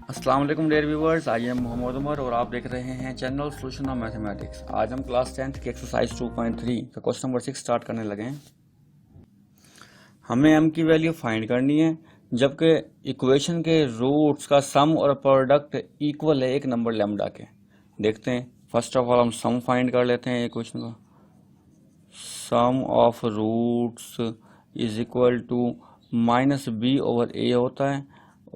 अस्सलाम वालेकुम dear viewers, I am Mohammad Umar और आप देख रहे हैं चैनल सोल्यूशन ऑफ मैथमेटिक्स। आज हम क्लास 10th की एक्सरसाइज 2.3 का क्वेश्चन नंबर 6 स्टार्ट करने लगे हैं। हमें m की वैल्यू फाइंड करनी है जबकि इक्वेशन के रूट्स का सम और प्रोडक्ट इक्वल है एक नंबर लैम्डा के। देखते हैं, फर्स्ट ऑफ ऑल हम सम फाइंड कर लेते हैं इक्वेशन का। Sum of roots is equal to minus B over A होता है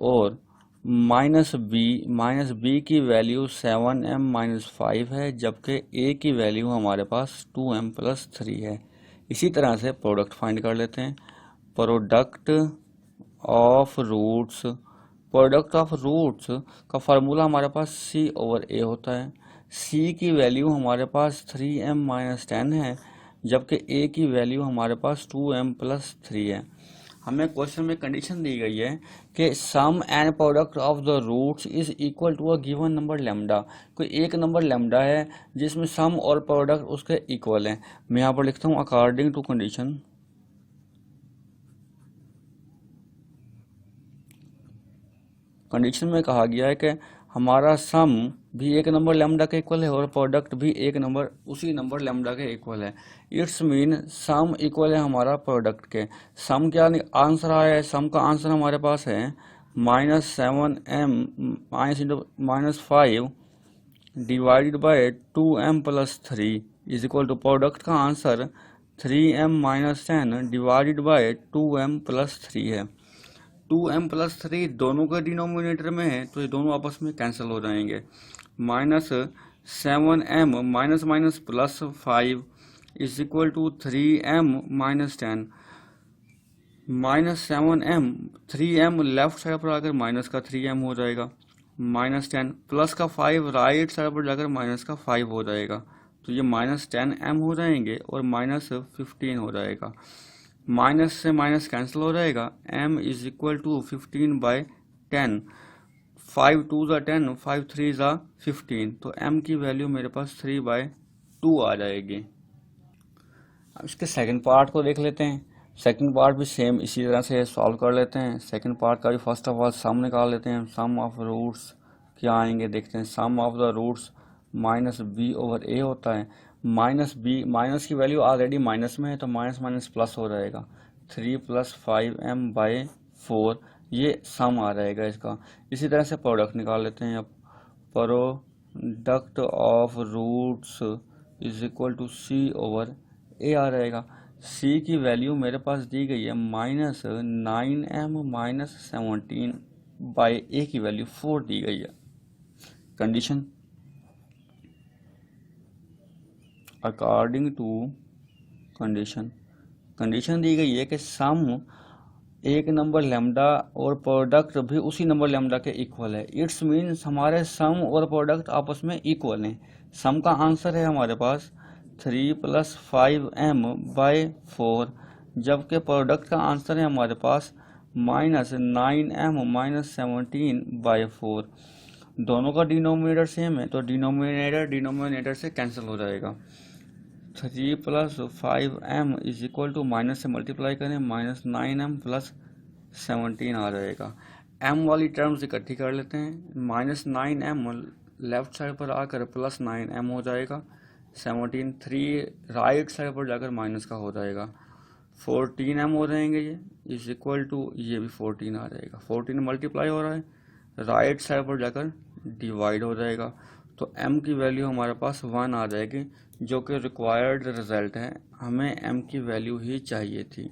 और माइनस बी की वैल्यू 7m-5 है जबकि ए की वैल्यू हमारे पास 2m+3 है। इसी तरह से प्रोडक्ट फाइंड कर लेते हैं। प्रोडक्ट ऑफ रूट्स का फार्मूला हमारे पास c ओवर a होता है। c की वैल्यू हमारे पास 3m-10 है जबकि a की वैल्यू हमारे पास 2m+3 है। हमें क्वेश्चन में कंडीशन दी गई है कि sum and product of the roots is equal to a given number lambda. कोई एक नंबर लैम्डा है जिसमें सम और प्रोडक्ट उसके इक्वल हैं। मैं यहाँ पर लिखता हूँ अकॉर्डिंग टू कंडीशन। कंडीशन में कहा गया है कि हमारा सम भी एक नंबर लैम्डा के इक्वल है और प्रोडक्ट भी एक नंबर उसी नंबर लैम्डा के इक्वल है। इट्स मीन सम इक्वल है हमारा प्रोडक्ट के। सम क्या आंसर आया है? सम का आंसर हमारे पास है -7m-5 divided by 2m+3 is equal to product का answer 3m-10 divided by 2m+3 है। 2m+3 दोनों के डिनोमिनेटर में है तो ये दोनों आपस में कैंसिल हो जाएंगे। -7m minus minus +5 is equal to 3m-10। -7m 3m left side पर आकर माइनस का 3m हो जाएगा, -10 प्लस का 5 राइट साइड पर जाकर माइनस का 5 हो जाएगा, तो ये -10m हो जाएंगे और -15 हो जाएगा। माइनस से माइनस कैंसिल हो जाएगा। m is equal to 15/10। 5 2 ज़ा 10, 5 3 ज़ा 15, तो m की वैल्यू मेरे पास 3/2 आ जाएगी। अब इसके सेकंड पार्ट को देख लेते हैं। सेकंड पार्ट भी सेम इसी तरह से सॉल्व कर लेते हैं। सेकंड पार्ट का भी फर्स्ट ऑफ ऑल सम निकाल लेते हैं। सम ऑफ रूट्स क्या आएंगे देखते हैं। Sum of the roots -b over a होता है। माइनस की वैल्यू ऑलरेडी माइनस में है तो माइनस माइनस प्लस हो जाएगा। 3 + 5m/4 ये सम आ जाएगा इसका। इसी तरह से प्रोडक्ट निकाल लेते हैं। अब product of roots is equal to c over a आ जाएगा। c की वैल्यू मेरे पास दी गई है -9m-17 बाय a की वैल्यू 4 दी गई है। कंडीशन अकॉर्डिंग टू कंडीशन दी गई है कि सम एक नंबर लैम्डा और प्रोडक्ट भी उसी नंबर लैम्डा के इक्वल है। इट्स मीन्स हमारे सम और प्रोडक्ट आपस में इक्वल हैं। सम का आंसर है हमारे पास 3 + 5m/4 जबकि प्रोडक्ट का आंसर है हमारे पास -9m-17/4। दोनों का डिनोमिनेटर सेम है तो डिनोमिनेटर से कैंसिल हो जाएगा। 3 + 5m is equal to minus से मल्टीप्लाई करें -9m+17 आ जाएगा। m वाली टर्म्स इकट्ठी कर लेते हैं। -9m लेफ्ट साइड पर आकर +9m हो जाएगा। 17 3 राइट साइड पर जाकर माइनस का हो जाएगा। 14m हो जाएंगे ये इज इक्वल टू ये भी 14 आ जाएगा। 14 मल्टीप्लाई हो रहा है, राइट साइड पर जाकर डिवाइड हो जाएगा तो m की वैल्यू हमारे पास 1 आ जाएगी जो कि रिक्वायर्ड रिजल्ट है। हमें m की वैल्यू ही चाहिए थी।